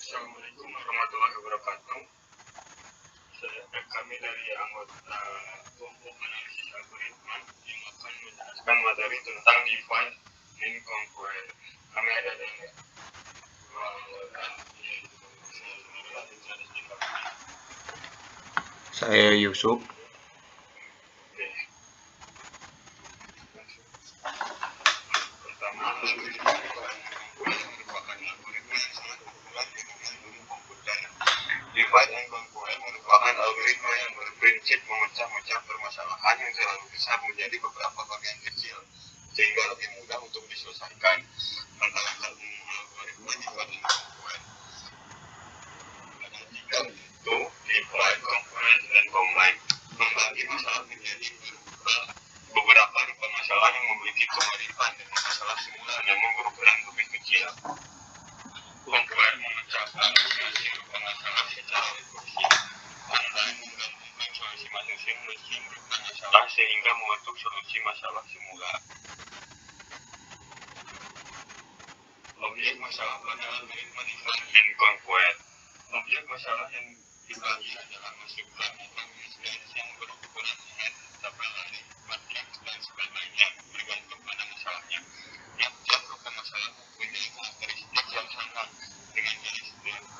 Assalamualaikum warahmatullahi wabarakatuh. Kami dari anggota kelompok analisis algoritma yang akan menjelaskan materi tentang divide and conquer. Kami ada dua anggota, yaitu saya sendiri dan Charles di belakang. Saya Yusuf. Pertama, algoritma divide and conquer merupakan algoritma yang sangat populer di dunia ilmu komputer. Divide and conquer merupakan algoritma yang berprinsip memecah-mecah permasalahan yang terlalu besar menjadi beberapa bagian kecil, sehingga lebih mudah untuk diselesaikan. Langkah-langkah umum algoritma divide and conquer ada tiga, yaitu divide, conquer, dan combine. Membagi masalah menjadi beberapa rupa masalah yang memiliki kemiripan dengan masalah semula, namun berukuran lebih kecil. Conquer memecahkan rupa masalah secara rekursif. Combine menggabungkan solusi masing-masing rupa masalah sehingga membentuk solusi masalah semula. Objek masalah pada algoritma divide and conquer. Objek masalah yang dibagi adalah masukan atau mismatch yang berukuran head, tabel lari, matriks, dan sebagainya, bergantung pada masalahnya. Tiap rupa masalah mempunyai karakteristik yang sama dengan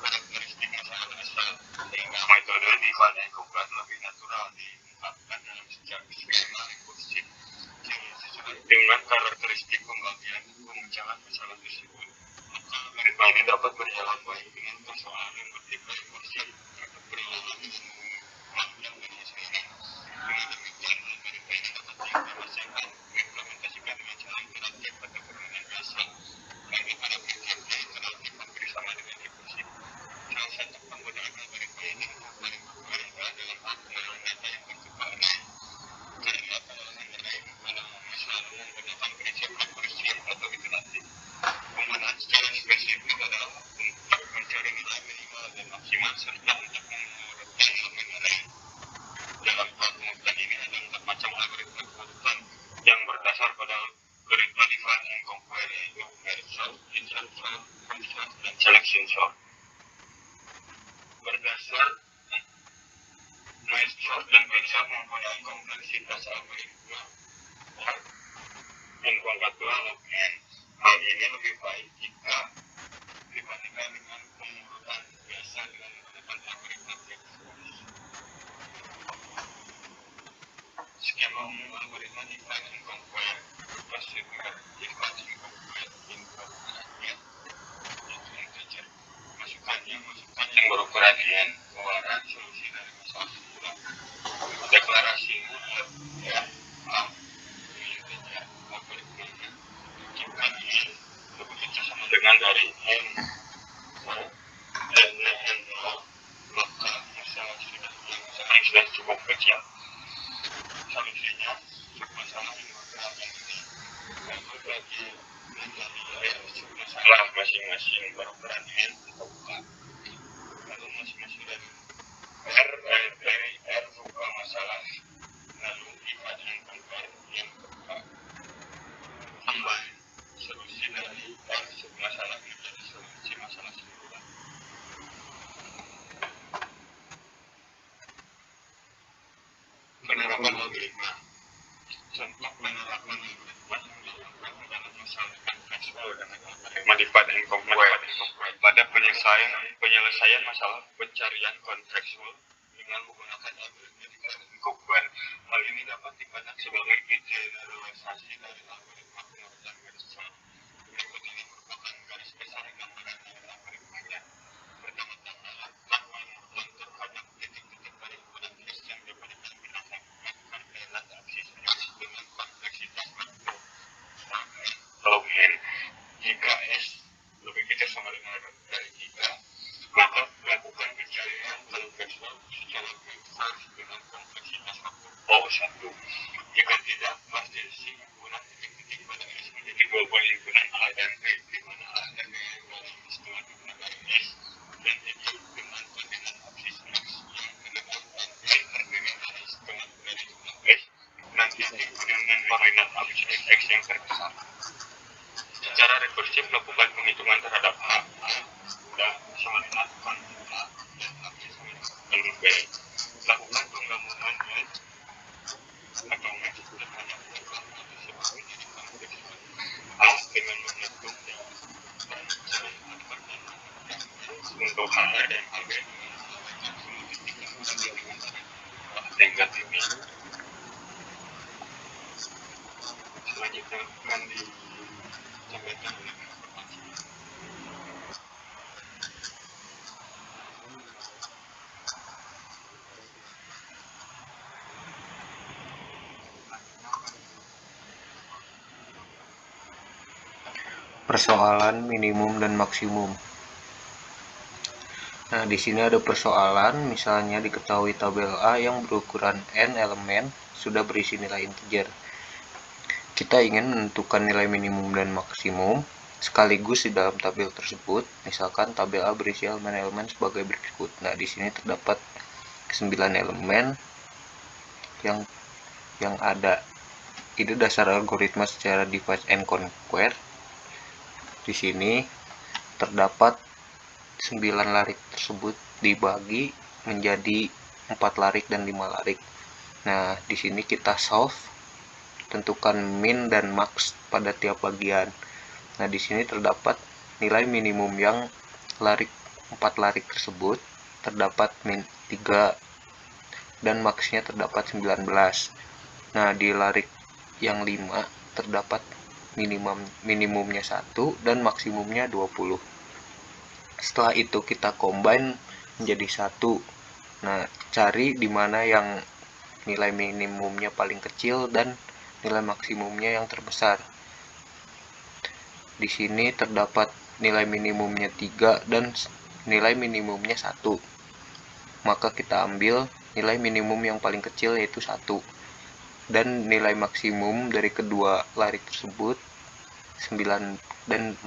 karakteristik masalah asal, sehingga metode divide and conquer lebih natural diungkapkan dalam skema rekursif sesuai dengan karakteristik pembagian pemecahan masalah tersebut. Maka algoritma ini dapat berjalan baik dengan persoalan yang bertipe rekursif atau perilaku yang menyesuaikan. Dengan demikian, algoritma ini dapat diimplementasikan dengan cara interaktif atau permainan biasa. Karena pada prinsipnya interaktif hampir sama dengan rekursif. Salah satu penggunaan algoritma ini untuk conquer adalah dalam hal pengolahan data yang bertukar. Karena pengolahan data yang lama selalu menggunakan prinsip rekursif atau iteratif. Penggunaan secara spesifik adalah untuk mencari nilai minimal dan maksimal serta untuk mengurutkan elemen array. Dalam hal pengurutan ini ada 4 macam algoritma pengurutan yang berdasar pada algoritma divide and conquer, yaitu merge sort, insert sort, merge sort, dan selection sort. Berdasar merge sort dan merge sort mempunyai kompleksitas algoritma yang konvensional log n. Hal ini lebih baik jika dibandingkan dengan pengurutan biasa dengan menggunakan algoritma brute force. Skema umum algoritma divide and conquer. Prosedur divide and conquer inputnya yaitu integer, masukan yang berukuran n, keluaran solusi dari masalah semula. Deklarasinya ya a integer algoritmanya jika i lebih kecil sama dengan dari n dan n 0, maka masalah sudah cukup kecil. Solusinya masalah yang berukuran ini lalu bagi menjadi masalah masing-masing berukuran n atau k, lalu masing-masing dari dari r rupa masalah, lalu divide and conquer yang kedua combine solusi dari r submasalah menjadi solusi masalah semula. Penerapan algoritma. Contoh penerapan algoritma yang dilakukan dalam masalah konvensional dengan algoritma divide and conquer pada penyelesaian masalah pencarian kontekstual dengan menggunakan algoritma divide and conquer. Hal ini dapat dipandang sebagai generalisasi dari algoritma pengurutan merge sort. Berikut ini merupakan garis besar gambaran dari algoritmanya. Pertama-tama, lakukan pengurutan terhadap titik-titik dari ukuran S yang diberikan berdasarkan koordinat aksis dengan kompleksitas waktu log n. Jika S lebih kecil sama dengan dari 3, maka lakukan pencarian kontekstual secara brute force dengan kompleksitas waktu O1. Jika tidak, pasti menggunakan titik-titik pada S koordinat konten A dan habis menu B. Lakukan penggabungan match atau match terhadap program posisi A dengan momentum yang untuk H dan AB tingkat ini. Selanjutnya akan disampaikan oleh informasi. Persoalan minimum dan maksimum. Nah, di sini ada persoalan, misalnya diketahui tabel A yang berukuran n elemen sudah berisi nilai integer. Kita ingin menentukan nilai minimum dan maksimum sekaligus di dalam tabel tersebut. Misalkan tabel A berisi elemen-elemen sebagai berikut. Nah, di sini terdapat 9 elemen yang ada. Ini dasar algoritma secara divide and conquer. Di sini terdapat 9 larik tersebut dibagi menjadi 4 larik dan 5 larik. Nah, di sini kita solve, tentukan min dan max pada tiap bagian. Nah, di sini terdapat nilai minimum yang 4 larik tersebut terdapat min 3 dan maxnya terdapat 19. Nah, di larik yang 5 terdapat minimumnya 1 dan maksimumnya 20. Setelah itu kita combine menjadi 1. Nah, cari di mana yang nilai minimumnya paling kecil dan nilai maksimumnya yang terbesar. Di sini terdapat nilai minimumnya 3 dan nilai minimumnya 1. Maka kita ambil nilai minimum yang paling kecil yaitu 1. Dan nilai maksimum dari kedua larik tersebut 9 dan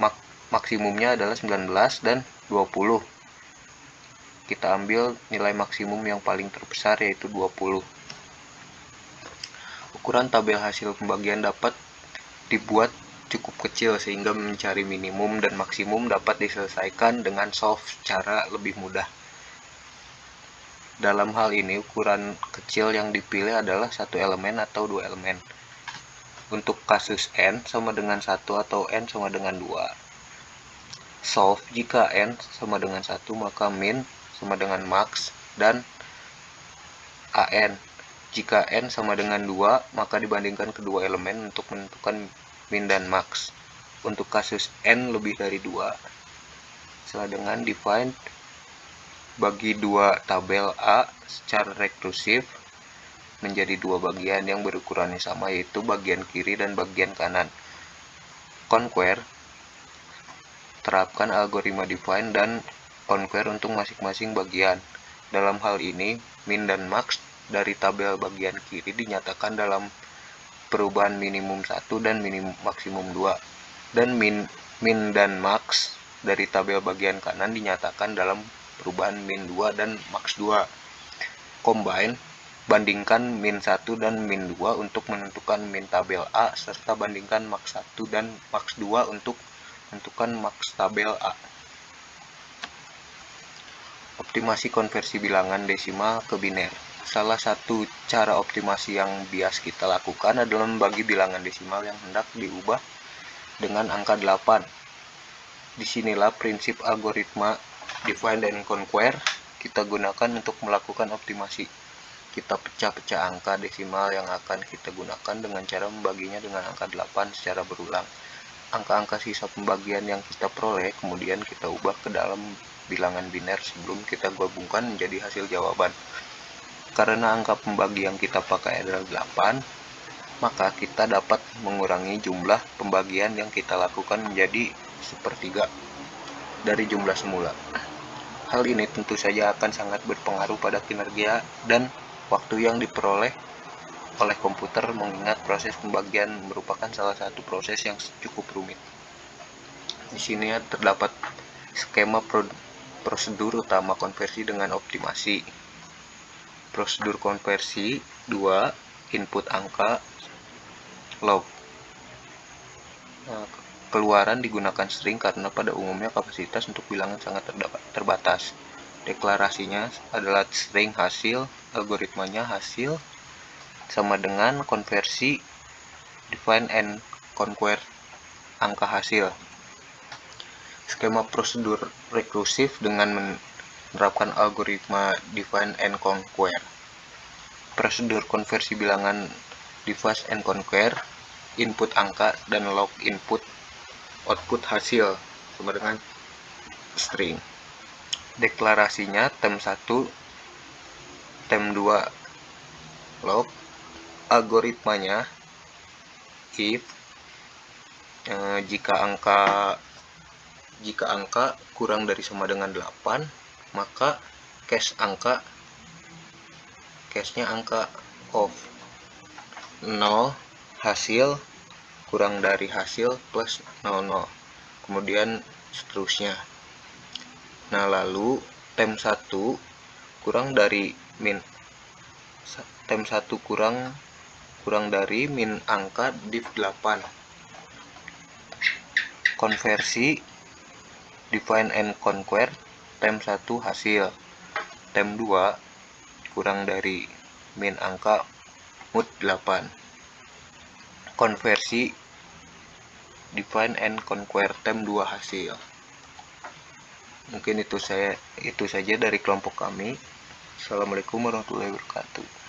maksimumnya adalah 19 dan 20. Kita ambil nilai maksimum yang paling terbesar yaitu 20. Ukuran tabel hasil pembagian dapat dibuat cukup kecil sehingga mencari minimum dan maksimum dapat diselesaikan dengan solve secara lebih mudah. Dalam hal ini, ukuran kecil yang dipilih adalah 1 elemen atau 2 elemen. Untuk kasus n sama dengan 1 atau n sama dengan 2. Solve jika n sama dengan 1, maka min sama dengan max dan an. Jika n sama dengan 2, maka dibandingkan kedua elemen untuk menentukan min dan max. Untuk kasus n lebih dari 2, setelah dengan define bagi dua tabel A secara rekursif menjadi dua bagian yang berukurannya sama, yaitu bagian kiri dan bagian kanan. Conquer, terapkan algoritma define dan conquer untuk masing-masing bagian. Dalam hal ini, min dan max dari tabel bagian kiri dinyatakan dalam perubahan minimum 1 dan maksimum 2, dan min dan max dari tabel bagian kanan dinyatakan dalam perubahan min 2 dan max 2. Combine, bandingkan min 1 dan min 2 untuk menentukan min tabel A, serta bandingkan max 1 dan max 2 untuk menentukan max tabel A. Optimasi konversi bilangan desimal ke biner. Salah satu cara optimasi yang bias kita lakukan adalah membagi bilangan desimal yang hendak diubah dengan angka 8. Disinilah prinsip algoritma define dan conquer kita gunakan untuk melakukan optimasi. Kita pecah-pecah angka desimal yang akan kita gunakan dengan cara membaginya dengan angka 8 secara berulang. Angka-angka sisa pembagian yang kita peroleh kemudian kita ubah ke dalam bilangan biner sebelum kita gabungkan menjadi hasil jawaban. Karena angka pembagi yang kita pakai adalah 8, maka kita dapat mengurangi jumlah pembagian yang kita lakukan menjadi 1/3 dari jumlah semula. Hal ini tentu saja akan sangat berpengaruh pada kinerja dan waktu yang diperoleh oleh komputer, mengingat proses pembagian merupakan salah satu proses yang cukup rumit. Di sini terdapat skema prosedur utama konversi dengan optimasi. Prosedur konversi 2, input angka log. Nah, Keluaran digunakan string karena pada umumnya kapasitas untuk bilangan sangat terbatas. Deklarasinya adalah string hasil, algoritmanya hasil, sama dengan konversi, define and conquer angka hasil. Skema prosedur rekursif dengan menerapkan algoritma divide and conquer. Prosedur konversi bilangan divide and conquer, input angka dan log input output hasil sama dengan string. Deklarasinya tem 1, tem 2 log. Algoritmanya if jika angka kurang dari sama dengan 8, maka cache-nya angka of 0 hasil kurang dari hasil plus 00, kemudian seterusnya. Nah, lalu tem 1 kurang dari min angka div 8. Konversi define and conquer tem 1 hasil, tem 2 kurang dari min angka mut 8. Konversi define and conquer tem 2 hasil. Mungkin itu saja dari kelompok kami. Assalamualaikum warahmatullahi wabarakatuh.